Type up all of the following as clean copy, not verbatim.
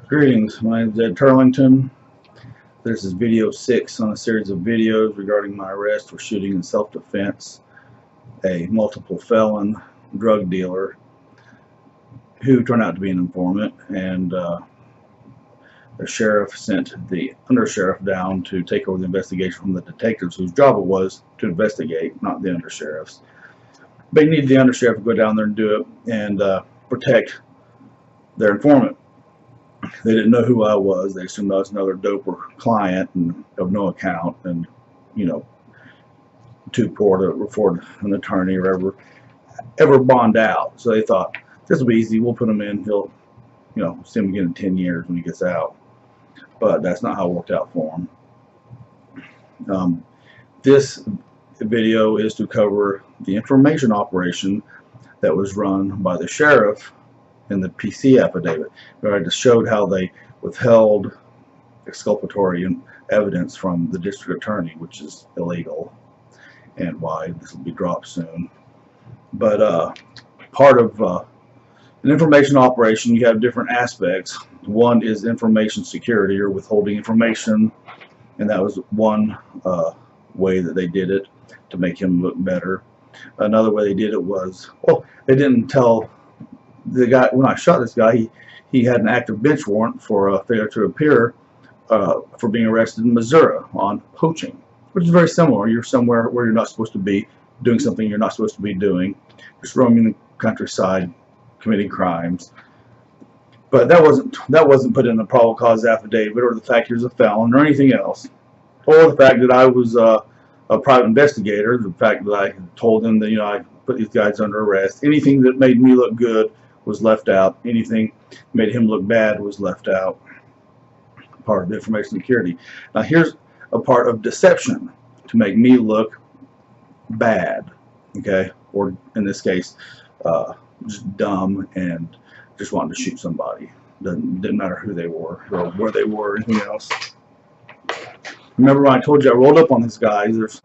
Greetings, my name is Ed Turlington. This is video 6 on a series of videos regarding my arrest for shooting in self-defense a multiple felon drug dealer who turned out to be an informant, and the sheriff sent the undersheriff down to take over the investigation from the detectives whose job it was to investigate, not the undersheriffs. They needed the undersheriff to go down there and do it and protect their informant. They didn't know who I was. They assumed I was another doper client and of no account, and too poor to afford an attorney or ever bond out. So they thought, this will be easy. We'll put him in. He'll, see him again in 10 years when he gets out. But that's not how it worked out for him. This video is to cover the information operation that was run by the sheriff in the PC affidavit, where I just showed how they withheld exculpatory evidence from the district attorney, which is illegal, and why this will be dropped soon. But part of an information operation, you have different aspects. One is information security, or withholding information, and that was one way that they did it to make him look better. Another way they did it was, well, they didn't tell the guy, when I shot this guy, he had an active bench warrant for failure to appear for being arrested in Missouri on poaching, which is very similar. You're somewhere where you're not supposed to be, doing something you're not supposed to be doing, just roaming the countryside, committing crimes. But that wasn't put in the probable cause affidavit, or the fact he was a felon, or anything else, or the fact that I was a private investigator, the fact that I told them that I put these guys under arrest. Anything that made me look good was left out. Anything that made him look bad was left out. Part of information security. Now here's a part of deception to make me look bad, okay, or in this case just dumb and just wanted to shoot somebody. Didn't matter who they were or where they were or anything else. Remember when I told you I rolled up on these guys? There's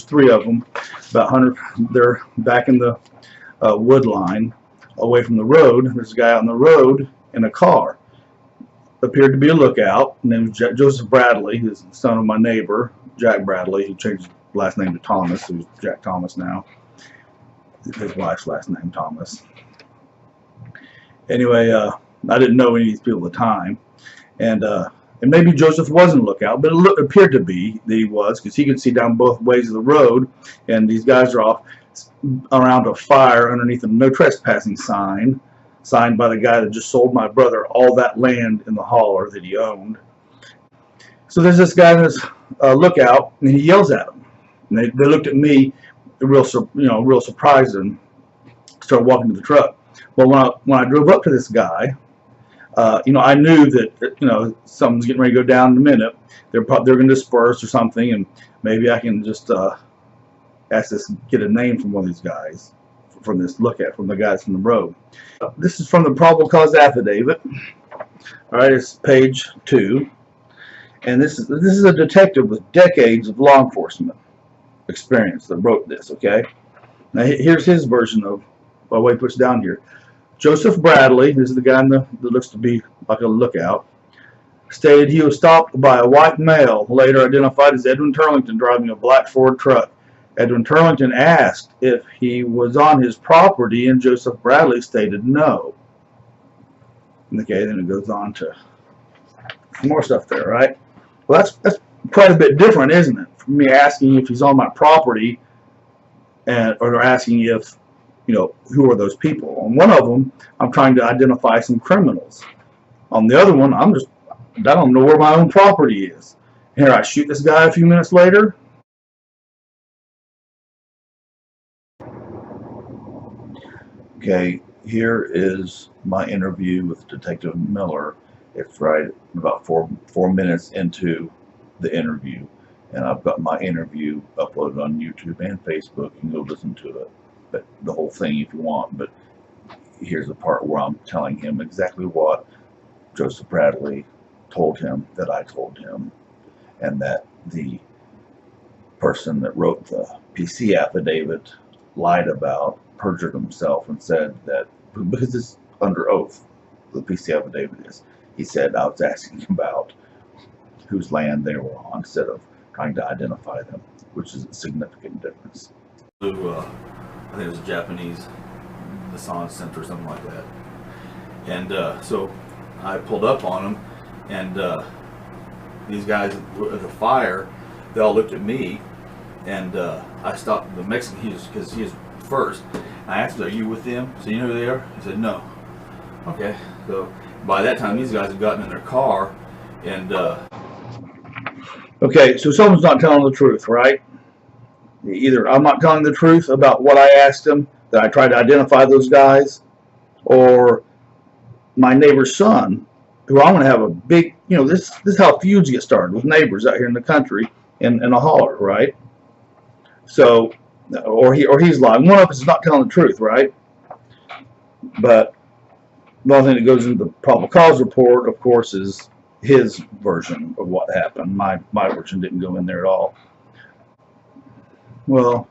three of them, about 100. They're back in the wood line, away from the road. There's a guy on the road in a car. Appeared to be a lookout. His name was Joseph Bradley. He's the son of my neighbor, Jack Bradley. He changed his last name to Thomas, who's Jack Thomas now. His wife's last name, Thomas. Anyway, I didn't know any of these people at the time. And maybe Joseph wasn't a lookout, but it appeared to be that he was, because he could see down both ways of the road, and these guys are off around a fire underneath a no trespassing sign, signed by the guy that just sold my brother all that land in the holler that he owned. So there's this guy in this lookout, and he yells at them. And they looked at me, real surprised, and started walking to the truck. Well, when I drove up to this guy, I knew that something's getting ready to go down in a minute. They're going to disperse or something, and maybe I can just get a name from one of these guys, from the guys from the road. This is from the probable cause affidavit. All right, it's page 2, and this is a detective with decades of law enforcement experience that wrote this. Okay, now here's his version of what he puts down here. Joseph Bradley, this is the guy that looks to be like a lookout, stated he was stopped by a white male, later identified as Edwin Turlington, driving a black Ford truck. Edwin Turlington asked if he was on his property, and Joseph Bradley stated no. Okay, then it goes on to more stuff there, right? Well, that's quite a bit different, isn't it? From me asking if he's on my property, or asking if, who are those people? On one of them, I'm trying to identify some criminals. On the other one, I don't know where my own property is. Here, I shoot this guy a few minutes later. Okay, here is my interview with Detective Miller. It's right about four minutes into the interview, and I've got my interview uploaded on YouTube and Facebook. You can go listen to it, but the whole thing if you want. But here's the part where I'm telling him exactly what Joseph Bradley told him that I told him, and that the person that wrote the PC affidavit lied about, perjured himself, and said that because under oath. The PC affidavit is. He said I was asking about whose land they were on instead of trying to identify them, which is a significant difference. So, I think it was a Japanese dishonest or something like that. And so I pulled up on them, and these guys at the fire, they all looked at me, and I stopped the Mexican, because he was first. I asked him, "Are you with them? So you know who they are?" He said, "No." Okay, so by that time these guys had gotten in their car, and okay, so someone's not telling the truth, right? Either I'm not telling the truth about what I asked him, that I tried to identify those guys, or my neighbor's son, who I'm going to have a big, you know, this is how feuds get started with neighbors out here in the country in a holler, right? So, or he's lying. One of us is not telling the truth, right? But the only thing that goes into the probable cause report, of course, is his version of what happened. My version didn't go in there at all. Well,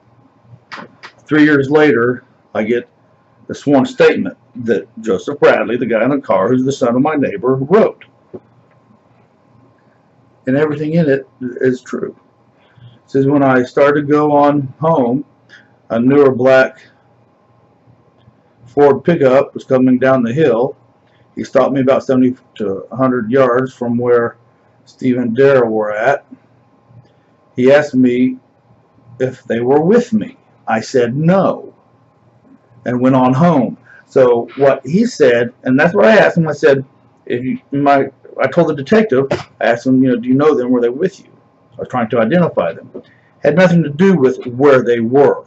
3 years later, I get the sworn statement that Joseph Bradley, the guy in the car who's the son of my neighbor, wrote. And everything in it is true. It says when I started to go on home, a newer black Ford pickup was coming down the hill. He stopped me about 70 to 100 yards from where Steve and Dara were at. He asked me if they were with me. I said no, and went on home. So what he said, and that's what I asked him. I said, I told the detective, I asked him, do you know them? Were they with you? So I was trying to identify them. Had nothing to do with where they were.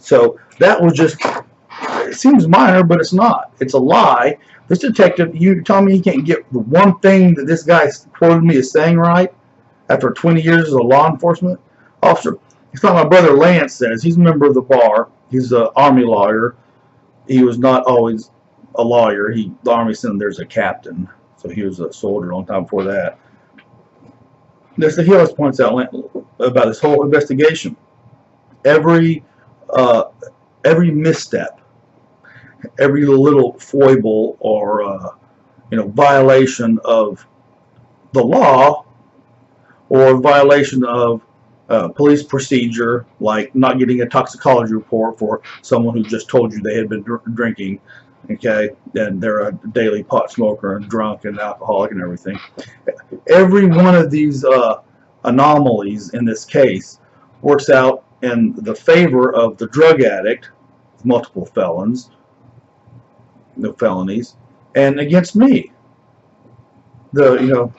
So that was just, it seems minor, but it's not. It's a lie. This detective, you tell me he can't get the one thing that this guy quoted me as saying right after 20 years as a law enforcement officer. It's like my brother Lance says. He's a member of the bar. He's an Army lawyer. He was not always a lawyer. The Army sent him there as a captain. So he was a soldier a long time before that. He always points out about this whole investigation. Every misstep, every little foible or violation of the law or violation of police procedure, like not getting a toxicology report for someone who just told you they had been drinking, okay, and they're a daily pot smoker and drunk and alcoholic and everything. Every one of these anomalies in this case works out in the favor of the drug addict, multiple felonies, and against me, the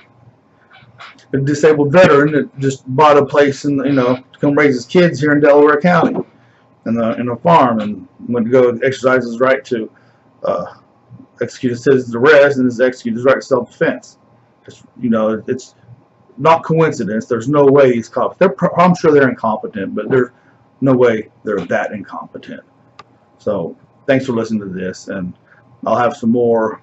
a disabled veteran that just bought a place and to come raise his kids here in Delaware County, in a farm, and went to go exercise his right to execute his citizen's arrest and execute his right to self-defense. It's not coincidence. There's no way these cops. I'm sure they're incompetent, but there's no way they're that incompetent. So thanks for listening to this, and I'll have some more